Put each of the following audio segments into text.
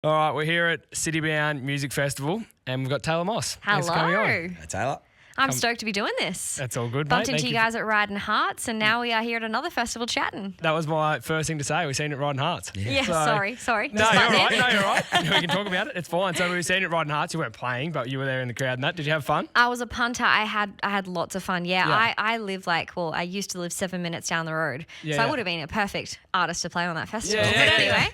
All right, we're here at Citybound Music Festival and we've got Taylor Moss. Thanks for coming on. Hello. Hey, Taylor. I'm stoked to be doing this. That's all good, Bumped mate. into Thank you guys at Riding Hearts, and now we are here at another festival chatting. That was my first thing to say. We've seen it at Riding Hearts. Yeah, So- sorry. No, Just you're butting right. in. No, you're right. We can talk about it. It's fine. So we've seen it at Riding Hearts. You weren't playing, but you were there in the crowd and that. Did you have fun? I was a punter. I had lots of fun. Yeah, Yeah. I live I used to live 7 minutes down the road. Yeah, so I yeah. would have been a perfect artist to play on that festival. Yeah, But yeah,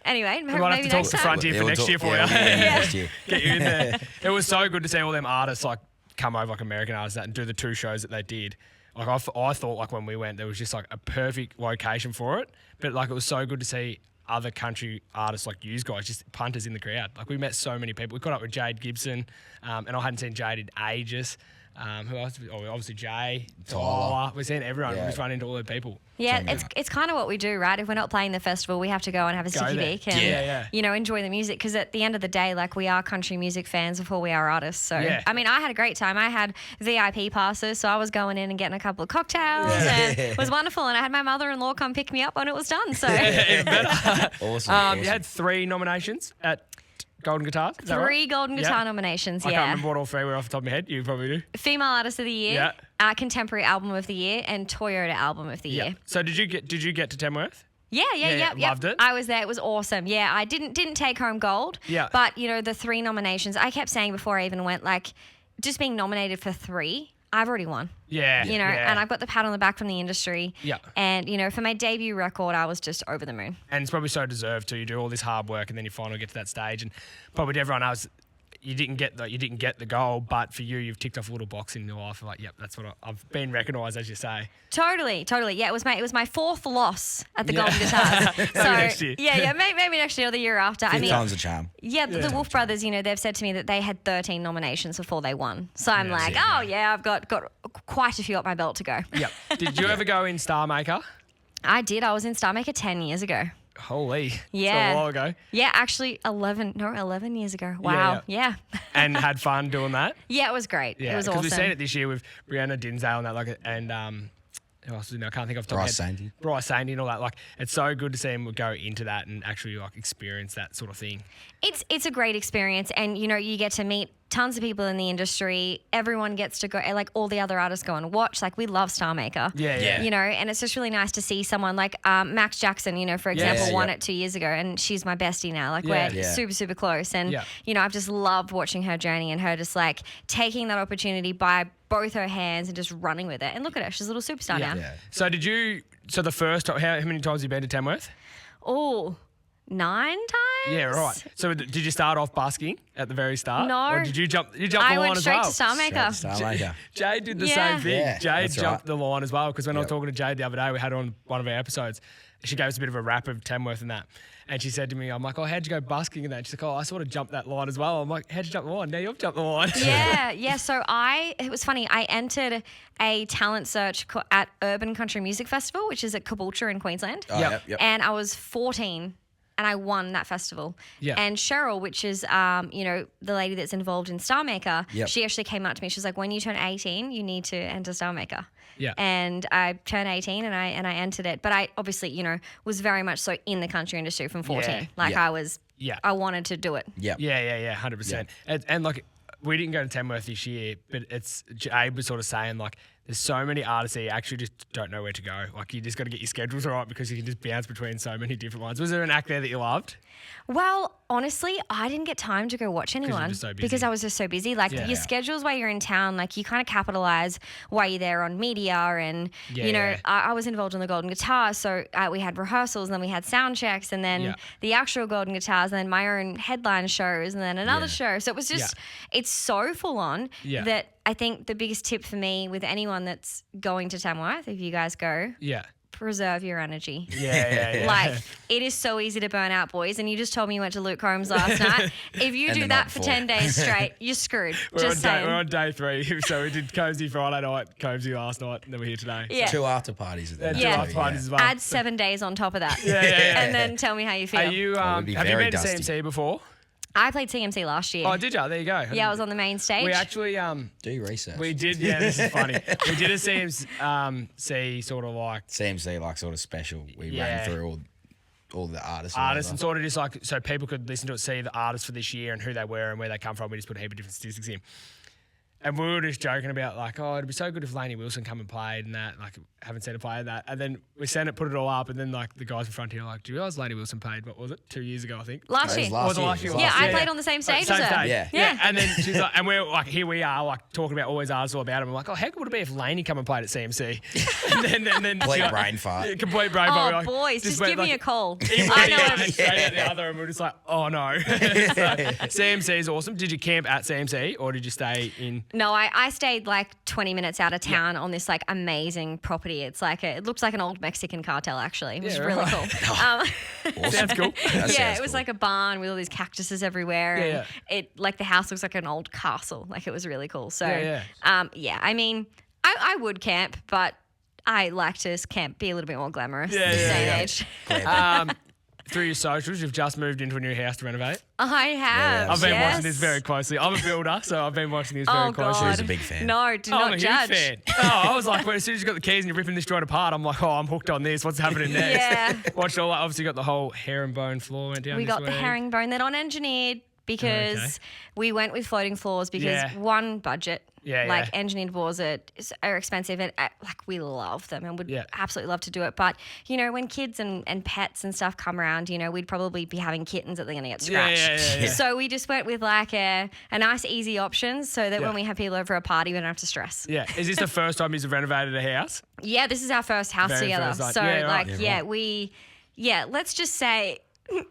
anyway, We might have maybe to talk next to time. Frontier for next year for you. Next year. Get you in there. It was so good to see all them artists like come over, like American artists, and do the two shows that they did. Like I thought, like when we went, there was just like a perfect location for it. But like it was so good to see other country artists like you guys, just punters in the crowd. Like we met so many people. We caught up with Jade Gibson, and I hadn't seen Jade in ages. Who else? Oh, obviously Jay, Tyler. We're seeing everyone. Yeah. We just run into all the people. Yeah, it's kind of what we do, right? If we're not playing the festival, we have to go and have a sticky there. beak and enjoy the music, because at the end of the day, like, we are country music fans before we are artists. So Yeah. I mean, I had a great time. I had VIP passes, so I was going in and getting a couple of cocktails, and it was wonderful. And I had my mother-in-law come pick me up when it was done. So Even better. Awesome. You had 3 nominations at Golden Guitars. Is that right? 3 Golden Guitar Yeah. nominations. I Yeah, can't remember what all 3 were off the top of my head. You probably do. Female Artist of the Year, Contemporary Album of the Year, and Toyota Album of the Year. So did you get to Tamworth? Yeah. Loved it? I was there. It was awesome. Yeah, I didn't take home gold. Yeah. But, the 3 nominations, I kept saying before I even went, like, just being nominated for 3, I've already won. Yeah. And I've got the pat on the back from the industry. Yeah. And, for my debut record, I was just over the moon. And it's probably so deserved too. You do all this hard work and then you finally get to that stage. And probably to everyone else, you didn't get the goal, but for you, you've ticked off a little box in your life. Like, yep, that's what I've been recognised, as you say. Totally. Yeah, it was my 4th loss at the Golden Guitars. So next year. maybe next year or the year after. Fifth time's a charm. Yeah, the Wolf Brothers, they've said to me that they had 13 nominations before they won. So I'm I've got quite a few up my belt to go. Yep. Did you ever go in Star Maker? I did. I was in Star Maker 10 years ago. Holy. Yeah. It's a while ago. Yeah, actually 11 years ago. Wow. Yeah. And had fun doing that? Yeah, it was great. Yeah. It was awesome. Because we've seen it this year with Brianna Dinsdale and that, and who else? I can't think of. Bryce Sandy. Bryce Sandy and all that. Like, it's so good to see him go into that and actually like experience that sort of thing. It's a great experience, and you get to meet tons of people in the industry. Everyone gets to go, like, all the other artists go and watch. Like, we love Star Maker. Yeah. And it's just really nice to see someone like Max Jackson, for example, won it 2 years ago, and she's my bestie now. Like, we're super, super close. And, I've just loved watching her journey and her just, like, taking that opportunity by both her hands and just running with it. And look at her. She's a little superstar now. Yeah. So the first time, how many times have you been to Tamworth? Oh, 9 times? Yeah, right. So did you start off busking at the very start? No. Or did you jump the I line went as straight well? to Star Maker. Star Maker. Jade did the Yeah. same thing. Yeah, Jade that's jumped right. the line as well, because when I was Yep. talking to Jade the other day, we had her on one of our episodes. She gave us a bit of a rap of Tamworth and that. And she said to me, I'm like, oh, how'd you go busking and that? She's like, oh, I sort of jumped that line as well. I'm like, how'd you jump the line? Now you've jumped the line. Yeah. So it was funny. I entered a talent search at Urban Country Music Festival, which is at Caboolture in Queensland. Oh, Yep. yep. And I was 14 and I won that festival. Yeah. And Cheryl, which is, the lady that's involved in Star Maker, Yep. she actually came up to me. She was like, when you turn 18, you need to enter Star Maker. Yeah. And I turned 18 and I entered it. But I obviously, was very much so in the country industry from 14. Yeah. Like, Yeah. I wanted to do it. Yep. Yeah, 100%. And like, we didn't go to Tamworth this year, but Abe was sort of saying, like, there's so many artists that you actually just don't know where to go. Like, you just got to get your schedules right, because you can just bounce between so many different ones. Was there an act there that you loved? Well, honestly, I didn't get time to go watch anyone just so busy. because I was just so busy. Like, Yeah. your schedules while you're in town, like, you kind of capitalize while you're there on media. And, Yeah. I was involved in the Golden Guitar. So we had rehearsals, and then we had sound checks, and then the actual Golden Guitars, and then my own headline shows, and then another show. So it was just, it's so full on that I think the biggest tip for me with anyone that's going to Tamworth, if you guys go, Yeah. preserve your energy. Yeah. Like, it is so easy to burn out, boys. And you just told me you went to Luke Combs last night. If you And do the that night for before. 10 days straight, you're screwed. We're saying. on day 3. So we did Cozy Friday night, Cozy last night, and then we're here today. Yeah. 2 after parties. At the end. Two Yeah. after parties as well. Add 7 days on top of that. Yeah. And then tell me how you feel. Are you, Well, we'd be have you very been to dusty. CMC before? I played CMC last year. Oh, did you? There you go. Yeah, I was on the main stage. We actually, Do your research. we did, this is funny. We did a CMC sort of like, CMC, like, sort of special. We Yeah. ran through all the artists. And sort of just like so people could listen to it, see the artists for this year and who they were and where they come from. We just put a heap of different statistics in. And we were just joking about like, oh, it'd be so good if Lainey Wilson come and played and that. Like, haven't seen her play that. And then we sent it, put it all up, and then like the guys in front here were like, do you realise Lainey Wilson played? What was it? 2 years ago, I think. Last year. Last year. Yeah, I played on the same stage as her. Yeah. And then she's like, and we're like, here we are, like talking about always artists all about them. We're like, oh, how good would it be if Lainey come and played at CMC? and then complete brain fart. Complete brain fart. Oh, like, boys, just give me a call. I know it. Straight at the other, and we're just like, oh no. So, CMC is awesome. Did you camp at CMC or did you stay in? No, I stayed like 20 minutes out of town on this like amazing property. It's like it looks like an old Mexican cartel actually. It was really cool. Awesome. Sounds cool. It was like a barn with all these cactuses everywhere. And it like the house looks like an old castle. Like it was really cool. So I mean, I would camp, but I like to camp be a little bit more glamorous this day and age. Through your socials, you've just moved into a new house to renovate. I have. I've been watching this very closely. I'm a builder, so I've been watching this very closely. She's a big fan. No, do not judge. I'm a huge fan. I was like, as soon as you got the keys and you're ripping this joint apart, I'm like, oh, I'm hooked on this. What's happening next? Yeah. Watched all that. Obviously, got the whole herringbone floor went down. We this got the week. herringbone. They're non-engineered because we went with floating floors because one, budget. Engineered floors are expensive and like we love them and would absolutely love to do it. But, you know, when kids and pets and stuff come around, you know, we'd probably be having kittens that they're going to get scratched. So we just went with like a nice easy option so that when we have people over a party, we don't have to stress. Yeah. Is this the first time you've renovated a house? Yeah, this is our first house together. First let's just say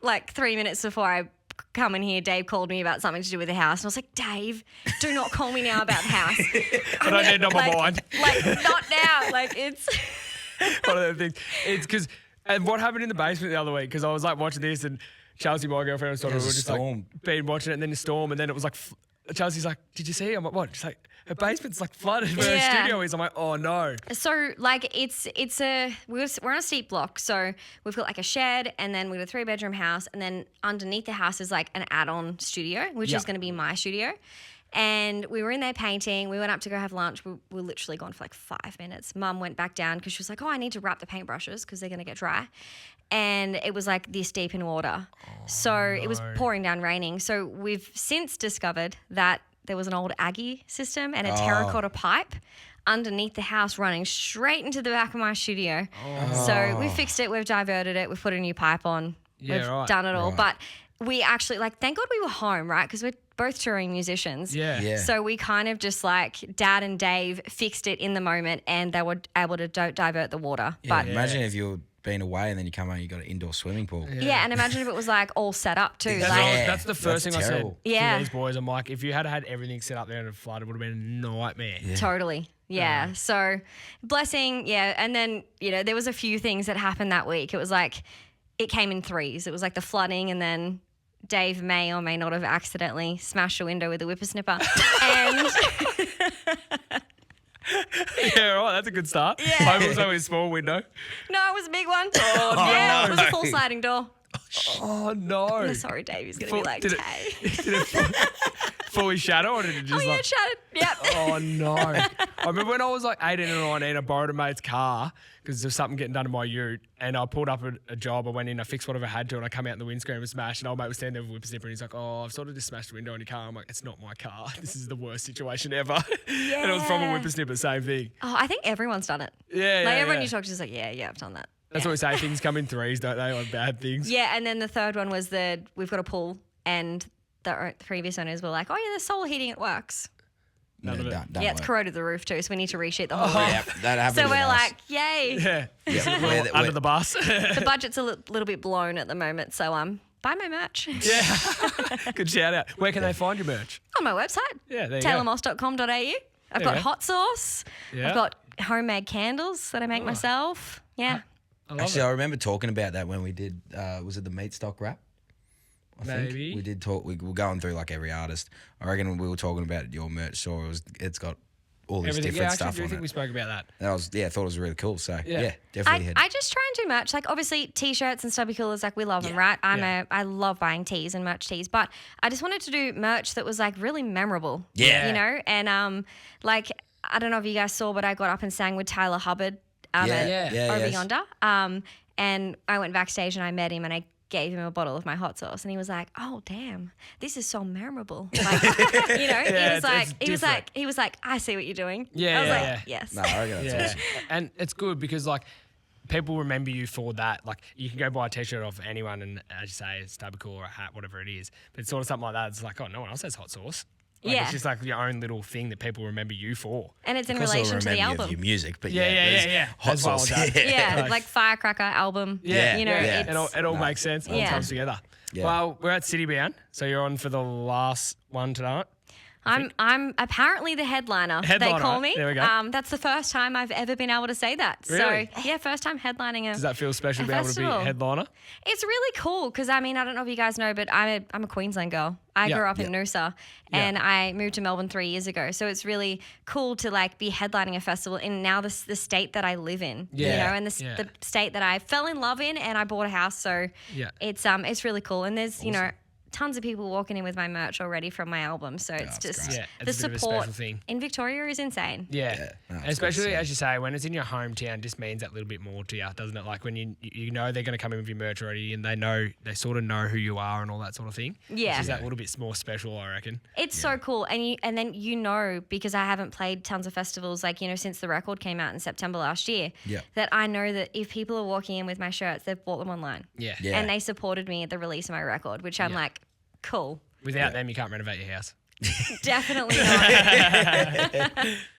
like 3 minutes before I come in here, Dave called me about something to do with the house. And I was like, Dave, do not call me now about the house. I don't need it on my mind. Like, not now. Like, it's... One of those things. It's because... And what happened in the basement the other week? Because I was like watching this and Chelsea, my girlfriend, was talking, we were just like been watching it and then a storm and then it was like... Chelsea's like, did you see? I'm like, what? She's like, her basement's like flooded where her studio is. I'm like, oh no. So like we're on a steep block. So we've got like a shed and then we've got a 3-bedroom house and then underneath the house is like an add-on studio, which is going to be my studio. And we were in there painting. We went up to go have lunch. We were literally gone for like 5 minutes. Mum went back down because she was like, oh, I need to wrap the paintbrushes because they're going to get dry. And it was like this deep in water. It was pouring down raining. So we've since discovered that there was an old Aggie system and a terracotta pipe underneath the house running straight into the back of my studio. So we fixed it. We've diverted it. We've put a new pipe on. We've done it all. But we actually, like, thank God we were home, right? Because we're both touring musicians. Yeah. So we kind of just like Dad and Dave fixed it in the moment and they were able to divert the water. Yeah, imagine if you're been away and then you come home and you got an indoor swimming pool. Yeah, and imagine if it was like all set up too. That's the first thing terrible. I said to these boys. I'm like, if you had everything set up there and it flooded, it would have been a nightmare. Yeah. Totally. Yeah. So blessing. Yeah. And then, you know, there was a few things that happened that week. It was like, it came in threes. It was like the flooding and then Dave may or may not have accidentally smashed a window with a whippersnipper. And... Yeah, right. That's a good start. Yeah. I hope it was only a small window. No, it was a big one. It was a full sliding door. Oh, no. Sorry, Dave. He's going to be like, Tay. Did it fully shatter or did it just it shattered. Yep. Oh, no. I remember when I was like 18 or 19, I borrowed a mate's car because there was something getting done in my ute and I pulled up a job. I went in, I fixed whatever I had to and I come out and the windscreen was smashed and old mate was standing there with a whippersnipper and he's like, oh, I've sort of just smashed the window on your car. I'm like, it's not my car. This is the worst situation ever. Yeah. And it was from a whippersnipper, same thing. Oh, I think everyone's done it. Yeah, like everyone you talk to is like, yeah, I've done that. That's what we say. Things come in threes, don't they? Like bad things. Yeah, and then the third one was we've got a pool, and the previous owners were like, "Oh yeah, the solar heating it works." None of it. It's corroded the roof too, so we need to resheet the whole roof. Yeah, that happened. So we're like, yay! Yeah, under the bus. The budget's a little bit blown at the moment, so buy my merch. Yeah, good shout out. Where can they find your merch? On my website. Yeah, there you go. taylormoss.com.au. I've got hot sauce. Yeah. I've got homemade candles that I make myself. Yeah. I remember talking about that when we did, was it the meat stock wrap? Maybe. We did talk, we were going through like every artist. I reckon we were talking about your merch store. It's got all this different stuff on it. I think we spoke about that. And I thought it was really cool. So definitely. I just try and do merch. Like obviously t-shirts and stubby coolers, like we love them, right? I love buying tees and merch tees, but I just wanted to do merch that was like really memorable. Yeah. You know? And like, I don't know if you guys saw, but I got up and sang with Tyler Hubbard. Over Yonder. And I went backstage and I met him and I gave him a bottle of my hot sauce and he was like, "Oh damn, this is so memorable." Like, he was like, "I see what you're doing." Yeah, I was like, "Yes." No, I reckon that's awesome. And it's good because like people remember you for that. Like you can go buy a t-shirt off anyone and as you say, it's Stabicool or a hat, whatever it is. But it's sort of something like that. It's like, oh, no one else has hot sauce. Like, it's just like your own little thing that people remember you for. And it's in relation to the album. Your music, but hot sauce. Yeah, like Firecracker album. Yeah, you know, it all makes sense. It all comes together. Yeah. Well, we're at Citybound, so you're on for the last one tonight. I'm apparently the headliner. They call me. There we go. That's the first time I've ever been able to say that. Really? So yeah, first time headlining a. Does that feel special to be able to be festival. a headliner? It's really cool because I mean I don't know if you guys know, but I'm a Queensland girl. I grew up in Noosa and I moved to Melbourne 3 years ago. So it's really cool to like be headlining a festival in now the state that I live in. You know, and the state that I fell in love in and I bought a house. So it's really cool. And there's you know. Tons of people walking in with my merch already from my album, so it's just the support in Victoria is insane. And especially as you say, when it's in your hometown, it just means that little bit more to you, doesn't it? Like when you know they're going to come in with your merch already, and they sort of know who you are and all that sort of thing. Yeah, which is that little bit more special, I reckon. It's so cool, and then you know because I haven't played tons of festivals like since the record came out in September last year. That I know that if people are walking in with my shirts, they've bought them online. And they supported me at the release of my record, which I'm like. Cool. Without them, you can't renovate your house. Definitely not.